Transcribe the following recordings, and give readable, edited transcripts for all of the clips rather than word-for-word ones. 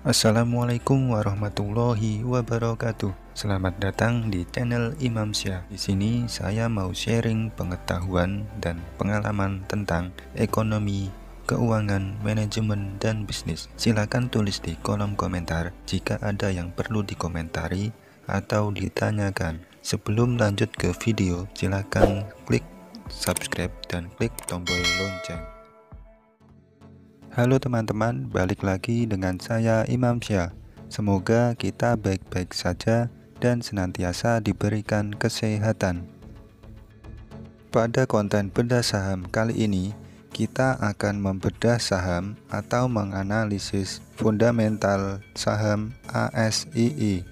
Assalamualaikum warahmatullahi wabarakatuh. Selamat datang di channel Imam Syah. Di sini saya mau sharing pengetahuan dan pengalaman tentang ekonomi, keuangan, manajemen, dan bisnis. Silakan tulis di kolom komentar jika ada yang perlu dikomentari atau ditanyakan. Sebelum lanjut ke video, silakan klik subscribe dan klik tombol lonceng. Halo teman-teman, balik lagi dengan saya Imam Syah. Semoga kita baik-baik saja dan senantiasa diberikan kesehatan. Pada konten bedah saham kali ini, kita akan membedah saham atau menganalisis fundamental saham ASII.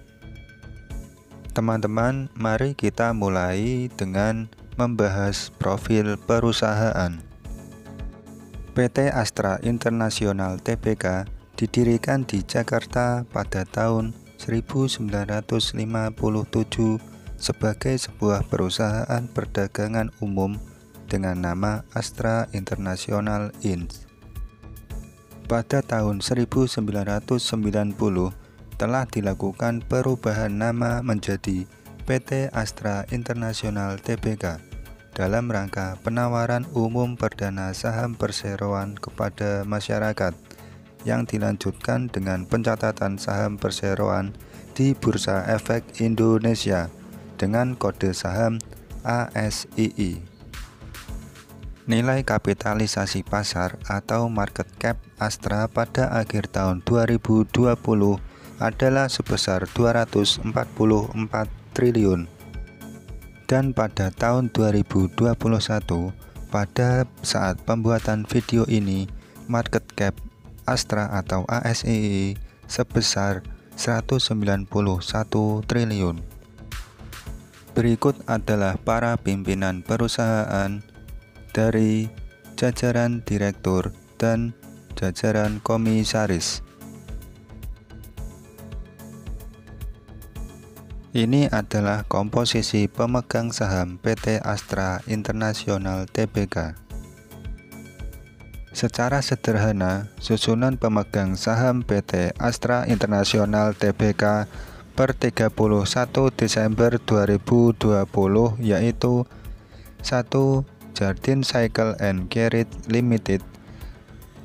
Teman-teman, mari kita mulai dengan membahas profil perusahaan. PT Astra International Tbk didirikan di Jakarta pada tahun 1957 sebagai sebuah perusahaan perdagangan umum dengan nama Astra International Inc. Pada tahun 1990 telah dilakukan perubahan nama menjadi PT Astra International Tbk dalam rangka penawaran umum perdana saham perseroan kepada masyarakat yang dilanjutkan dengan pencatatan saham perseroan di Bursa Efek Indonesia dengan kode saham ASII. Nilai kapitalisasi pasar atau market cap Astra pada akhir tahun 2020 adalah sebesar 244 triliun. Dan pada tahun 2021, pada saat pembuatan video ini, market cap Astra atau ASII sebesar 191 triliun. Berikut adalah para pimpinan perusahaan dari jajaran direktur dan jajaran komisaris. Ini adalah komposisi pemegang saham PT Astra International Tbk. Secara sederhana, susunan pemegang saham PT Astra International Tbk per 31 Desember 2020 yaitu 1. Jardine Cycle & Garage Limited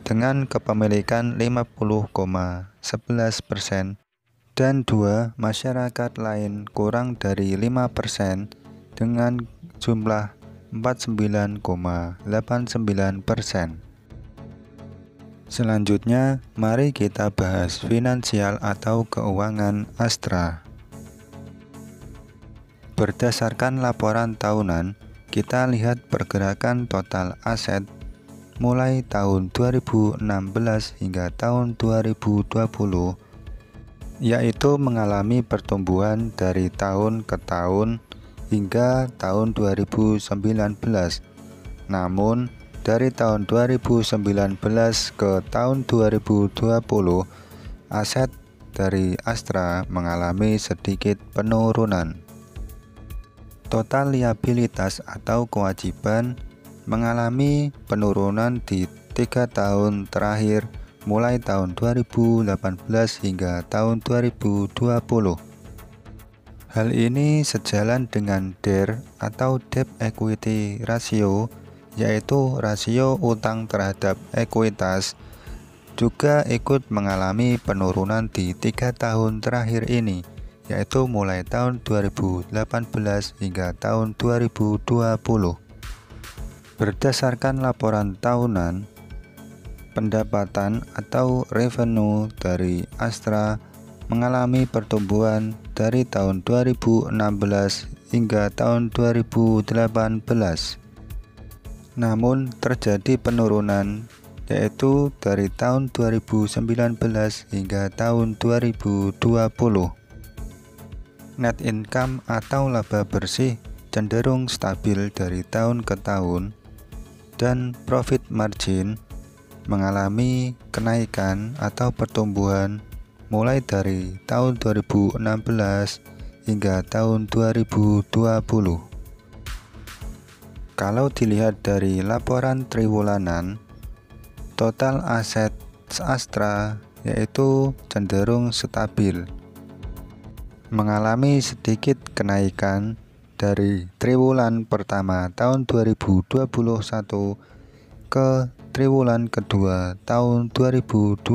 dengan kepemilikan 50,11%. Dan 2. Masyarakat lain kurang dari 5% dengan jumlah 49,89%. Selanjutnya, mari kita bahas finansial atau keuangan Astra. Berdasarkan laporan tahunan, kita lihat pergerakan total aset mulai tahun 2016 hingga tahun 2020 yaitu mengalami pertumbuhan dari tahun ke tahun hingga tahun 2019. Namun, dari tahun 2019 ke tahun 2020, aset dari Astra mengalami sedikit penurunan. Total liabilitas atau kewajiban mengalami penurunan di 3 tahun terakhir mulai tahun 2018 hingga tahun 2020. Hal ini sejalan dengan DER atau Debt Equity Ratio, yaitu rasio utang terhadap ekuitas, juga ikut mengalami penurunan di 3 tahun terakhir ini, yaitu mulai tahun 2018 hingga tahun 2020. Berdasarkan laporan tahunan, pendapatan atau revenue dari Astra mengalami pertumbuhan dari tahun 2016 hingga tahun 2018. Namun terjadi penurunan yaitu dari tahun 2019 hingga tahun 2020. Net income atau laba bersih cenderung stabil dari tahun ke tahun dan profit margin mengalami kenaikan atau pertumbuhan mulai dari tahun 2016 hingga tahun 2020. Kalau dilihat dari laporan triwulanan, total aset Astra yaitu cenderung stabil, mengalami sedikit kenaikan dari triwulan pertama tahun 2021 ke triwulan kedua tahun 2021.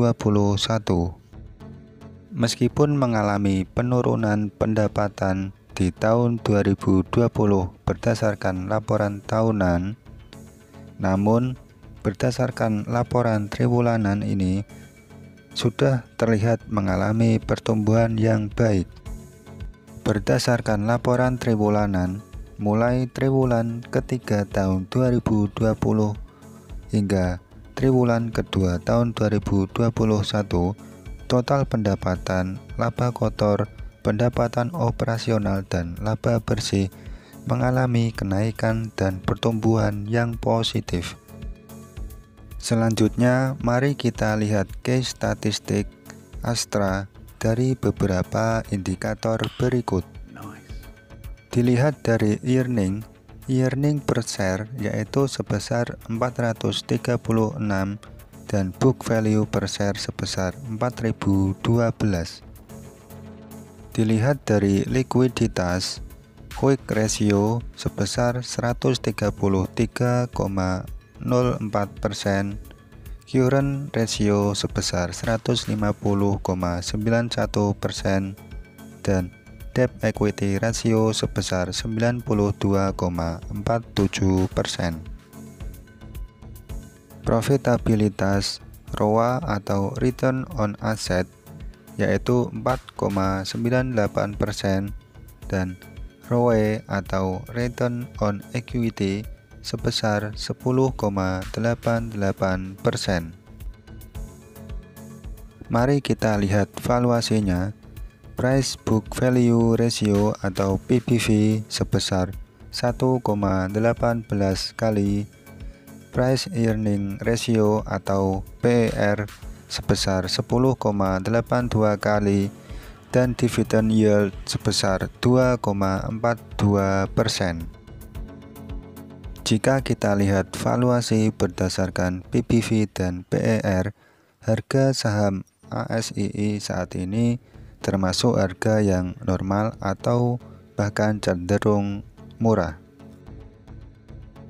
Meskipun mengalami penurunan pendapatan di tahun 2020 berdasarkan laporan tahunan, namun berdasarkan laporan triwulanan ini sudah terlihat mengalami pertumbuhan yang baik. Berdasarkan laporan triwulanan, mulai triwulan ketiga tahun 2020 hingga triwulan kedua tahun 2021, total pendapatan, laba kotor, pendapatan operasional, dan laba bersih mengalami kenaikan dan pertumbuhan yang positif. Selanjutnya, mari kita lihat case statistik Astra dari beberapa indikator berikut. Dilihat dari earning per share yaitu sebesar 436 dan book value per share sebesar 4012. Dilihat dari likuiditas, quick ratio sebesar 133,04%, current ratio sebesar 150,91%, dan debt equity ratio sebesar 92,47%. Profitabilitas ROA atau return on asset yaitu 4,98% dan ROE atau return on equity sebesar 10,88%. Mari kita lihat valuasinya. Price book value ratio atau PBV sebesar 1,18 kali, price earning ratio atau PER sebesar 10,82 kali, dan dividend yield sebesar 2,42%. Jika kita lihat valuasi berdasarkan PBV dan PER, harga saham ASII saat ini termasuk harga yang normal atau bahkan cenderung murah,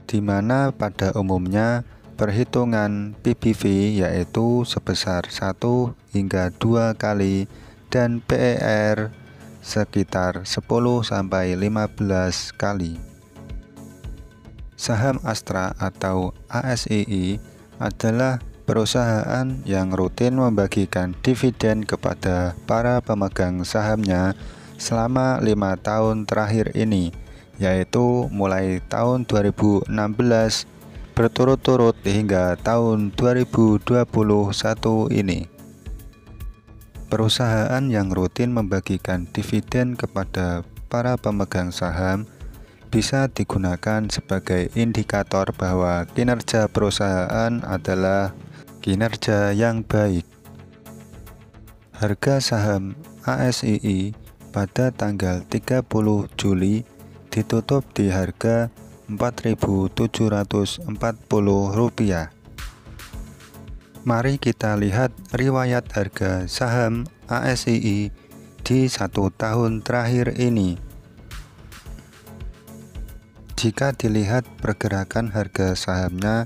di mana pada umumnya perhitungan PBV yaitu sebesar 1 hingga 2 kali dan PER sekitar 10-15 kali. Saham Astra atau ASII adalah perusahaan yang rutin membagikan dividen kepada para pemegang sahamnya selama 5 tahun terakhir ini, yaitu mulai tahun 2016 berturut-turut hingga tahun 2021 ini. Perusahaan yang rutin membagikan dividen kepada para pemegang saham bisa digunakan sebagai indikator bahwa kinerja perusahaan adalah kinerja yang baik. Harga saham ASII pada tanggal 30 Juli ditutup di harga Rp4.740. Mari kita lihat riwayat harga saham ASII di 1 tahun terakhir ini. Jika dilihat pergerakan harga sahamnya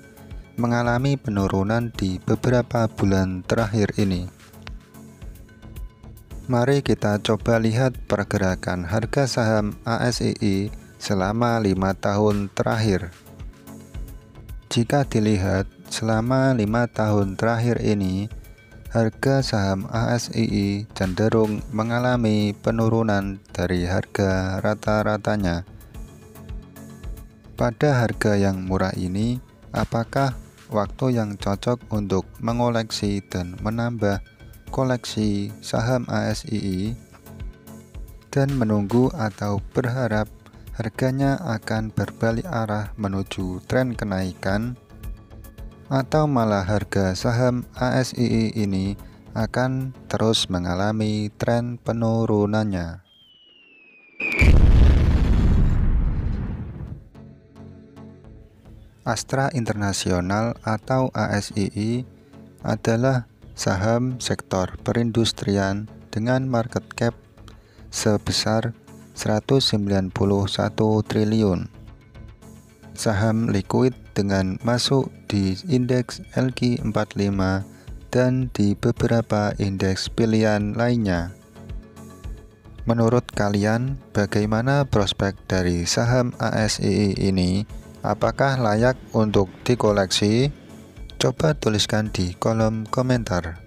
mengalami penurunan di beberapa bulan terakhir ini. Mari kita coba lihat pergerakan harga saham ASII selama 5 tahun terakhir. Jika dilihat selama 5 tahun terakhir ini, harga saham ASII cenderung mengalami penurunan dari harga rata-ratanya. Pada harga yang murah ini, apakah waktu yang cocok untuk mengoleksi dan menambah koleksi saham ASII dan menunggu atau berharap harganya akan berbalik arah menuju tren kenaikan, atau malah harga saham ASII ini akan terus mengalami tren penurunannya? Astra International atau ASII adalah saham sektor perindustrian dengan market cap sebesar 191 triliun. Saham liquid dengan masuk di indeks LQ45 dan di beberapa indeks pilihan lainnya. Menurut kalian, bagaimana prospek dari saham ASII ini? Apakah layak untuk dikoleksi? Coba tuliskan di kolom komentar.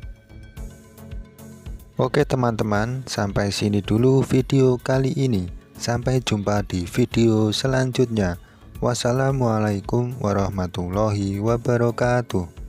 Oke teman-teman, sampai sini dulu video kali ini. Sampai jumpa di video selanjutnya. Wassalamualaikum warahmatullahi wabarakatuh.